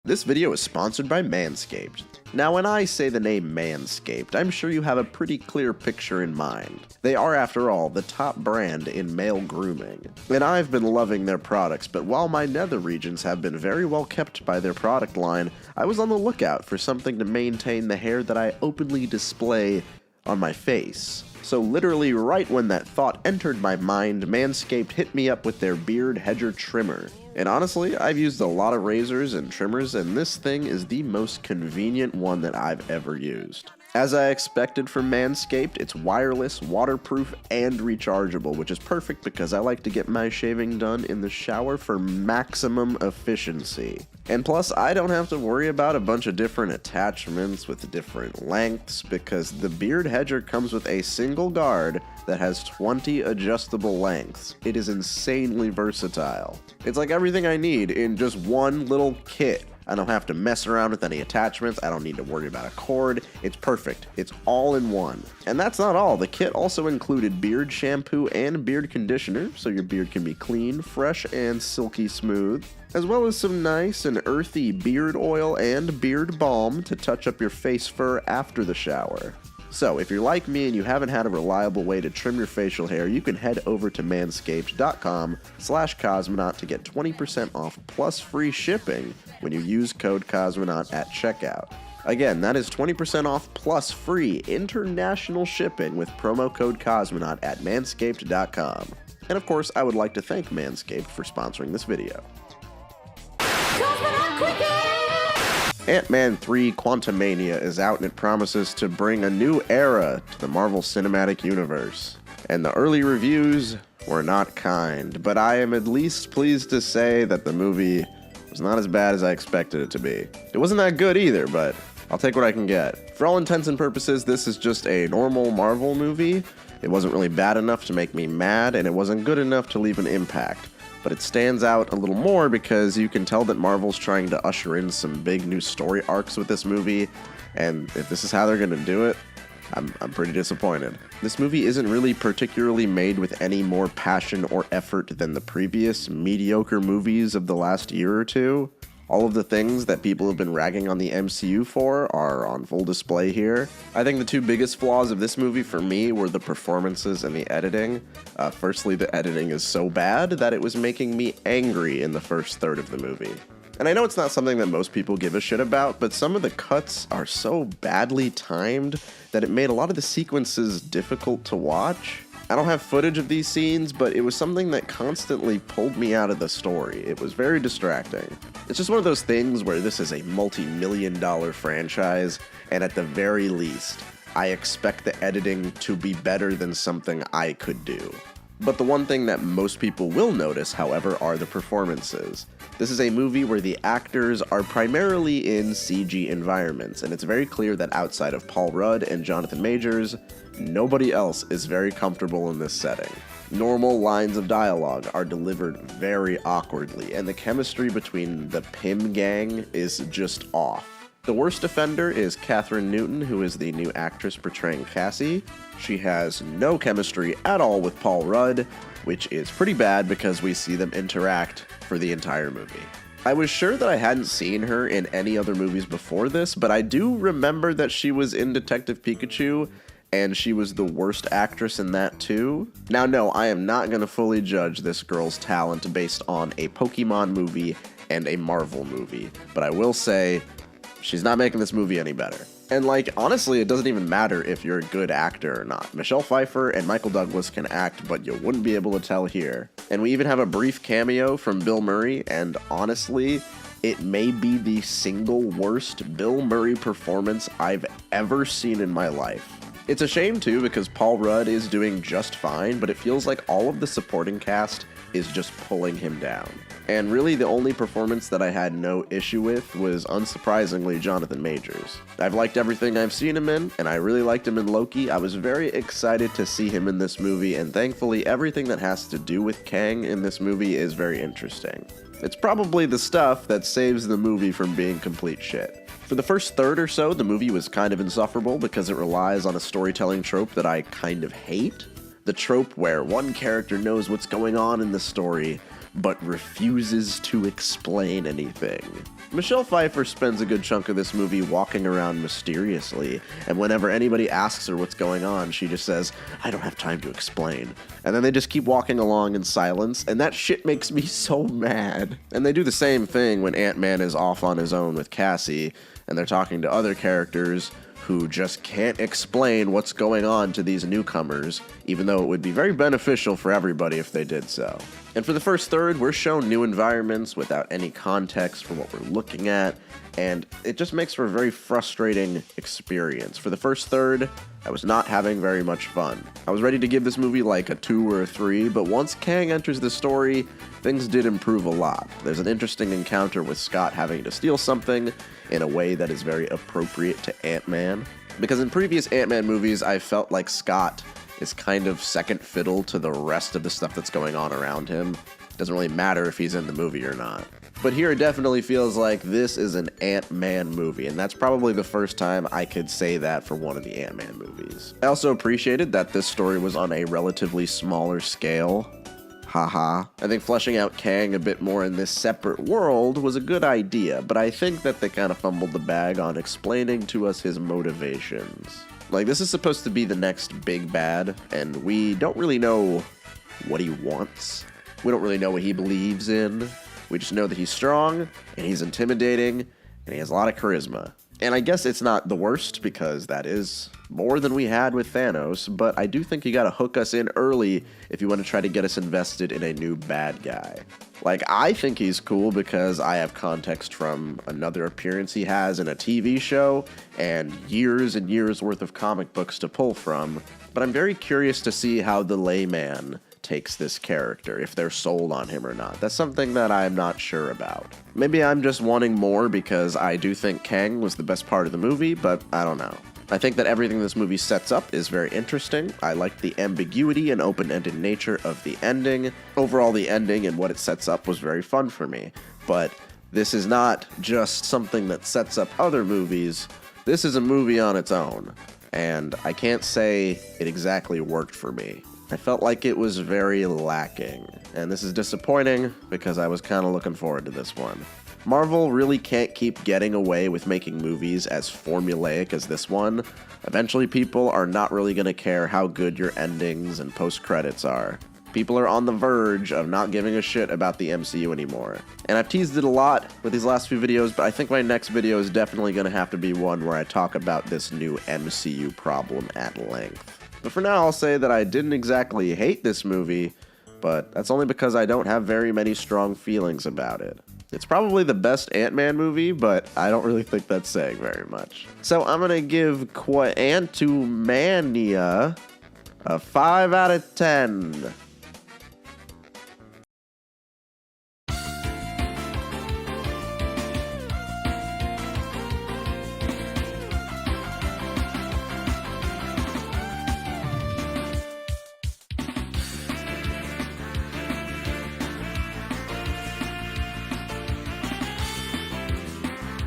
This video is sponsored by Manscaped. Now, when I say the name Manscaped, I'm sure you have a pretty clear picture in mind. They are, after all, the top brand in male grooming. And I've been loving their products, but while my nether regions have been very well kept by their product line, I was on the lookout for something to maintain the hair that I openly display on my face. So literally right when that thought entered my mind, Manscaped hit me up with their Beard Hedger Trimmer. And honestly, I've used a lot of razors and trimmers, and this thing is the most convenient one that I've ever used. As I expected from Manscaped, it's wireless, waterproof, and rechargeable, which is perfect because I like to get my shaving done in the shower for maximum efficiency. And plus, I don't have to worry about a bunch of different attachments with different lengths because the Beard Hedger comes with a single guard that has 20 adjustable lengths. It is insanely versatile. It's like everything I need in just one little kit. I don't have to mess around with any attachments. I don't need to worry about a cord. It's perfect. It's all in one. And that's not all. The kit also included beard shampoo and beard conditioner, so your beard can be clean, fresh, and silky smooth, as well as some nice and earthy beard oil and beard balm to touch up your face fur after the shower. So, if you're like me and you haven't had a reliable way to trim your facial hair, you can head over to manscaped.com/cosmonaut to get 20% off plus free shipping when you use code Cosmonaut at checkout. Again, that is 20% off plus free international shipping with promo code Cosmonaut at manscaped.com. And of course, I would like to thank Manscaped for sponsoring this video. Ant-Man 3 Quantumania is out and it promises to bring a new era to the Marvel Cinematic Universe. And the early reviews were not kind, but I am at least pleased to say that the movie was not as bad as I expected it to be. It wasn't that good either, but I'll take what I can get. For all intents and purposes, this is just a normal Marvel movie. It wasn't really bad enough to make me mad, and it wasn't good enough to leave an impact. But it stands out a little more because you can tell that Marvel's trying to usher in some big new story arcs with this movie, and if this is how they're gonna do it, I'm pretty disappointed. This movie isn't really particularly made with any more passion or effort than the previous mediocre movies of the last year or two. All of the things that people have been ragging on the MCU for are on full display here. I think the two biggest flaws of this movie for me were the performances and the editing. Firstly, the editing is so bad that it was making me angry in the first third of the movie. And I know it's not something that most people give a shit about, but some of the cuts are so badly timed that it made a lot of the sequences difficult to watch. I don't have footage of these scenes, but it was something that constantly pulled me out of the story. It was very distracting. It's just one of those things where this is a multi-million-dollar franchise, and at the very least, I expect the editing to be better than something I could do. But the one thing that most people will notice, however, are the performances. This is a movie where the actors are primarily in CG environments, and it's very clear that outside of Paul Rudd and Jonathan Majors, nobody else is very comfortable in this setting. Normal lines of dialogue are delivered very awkwardly, and the chemistry between the Pym gang is just off. The worst offender is Kathryn Newton, who is the new actress portraying Cassie. She has no chemistry at all with Paul Rudd, which is pretty bad because we see them interact for the entire movie. I was sure that I hadn't seen her in any other movies before this, but I do remember that she was in Detective Pikachu, and she was the worst actress in that too. Now, no, I am not going to fully judge this girl's talent based on a Pokemon movie and a Marvel movie, but I will say she's not making this movie any better. And honestly, it doesn't even matter if you're a good actor or not. Michelle Pfeiffer and Michael Douglas can act, but you wouldn't be able to tell here. And we even have a brief cameo from Bill Murray, and honestly, it may be the single worst Bill Murray performance I've ever seen in my life. It's a shame too because Paul Rudd is doing just fine, but it feels like all of the supporting cast is just pulling him down. And really the only performance that I had no issue with was, unsurprisingly, Jonathan Majors. I've liked everything I've seen him in, and I really liked him in Loki. I was very excited to see him in this movie, and thankfully everything that has to do with Kang in this movie is very interesting. It's probably the stuff that saves the movie from being complete shit. For the first third or so, the movie was kind of insufferable because it relies on a storytelling trope that I kind of hate. The trope where one character knows what's going on in the story, but refuses to explain anything. Michelle Pfeiffer spends a good chunk of this movie walking around mysteriously, and whenever anybody asks her what's going on, she just says, "I don't have time to explain." And then they just keep walking along in silence, and that shit makes me so mad. And they do the same thing when Ant-Man is off on his own with Cassie, and they're talking to other characters who just can't explain what's going on to these newcomers, even though it would be very beneficial for everybody if they did so. And for the first third, we're shown new environments without any context for what we're looking at, and it just makes for a very frustrating experience. For the first third, I was not having very much fun. I was ready to give this movie like a 2 or a 3, but once Kang enters the story, things did improve a lot. There's an interesting encounter with Scott having to steal something in a way that is very appropriate to Ant-Man. Because in previous Ant-Man movies, I felt like Scott is kind of second fiddle to the rest of the stuff that's going on around him. Doesn't really matter if he's in the movie or not. But here it definitely feels like this is an Ant-Man movie, and that's probably the first time I could say that for one of the Ant-Man movies. I also appreciated that this story was on a relatively smaller scale. Haha. I think fleshing out Kang a bit more in this separate world was a good idea, but I think that they kind of fumbled the bag on explaining to us his motivations. Like, this is supposed to be the next big bad, and we don't really know what he wants. We don't really know what he believes in. We just know that he's strong, and he's intimidating, and he has a lot of charisma. And I guess it's not the worst, because that is more than we had with Thanos, but I do think you gotta hook us in early if you want to try to get us invested in a new bad guy. Like, I think he's cool because I have context from another appearance he has in a TV show, and years worth of comic books to pull from, but I'm very curious to see how the layman takes this character, if they're sold on him or not. That's something that I'm not sure about. Maybe I'm just wanting more because I do think Kang was the best part of the movie, but I don't know. I think that everything this movie sets up is very interesting. I like the ambiguity and open-ended nature of the ending. Overall, the ending and what it sets up was very fun for me, but this is not just something that sets up other movies. This is a movie on its own, and I can't say it exactly worked for me. I felt like it was very lacking, and this is disappointing because I was kind of looking forward to this one. Marvel really can't keep getting away with making movies as formulaic as this one. Eventually people are not really going to care how good your endings and post-credits are. People are on the verge of not giving a shit about the MCU anymore. And I've teased it a lot with these last few videos, but I think my next video is definitely going to have to be one where I talk about this new MCU problem at length. But for now, I'll say that I didn't exactly hate this movie, but that's only because I don't have very many strong feelings about it. It's probably the best Ant-Man movie, but I don't really think that's saying very much. So I'm gonna give Quantumania a 5 out of 10.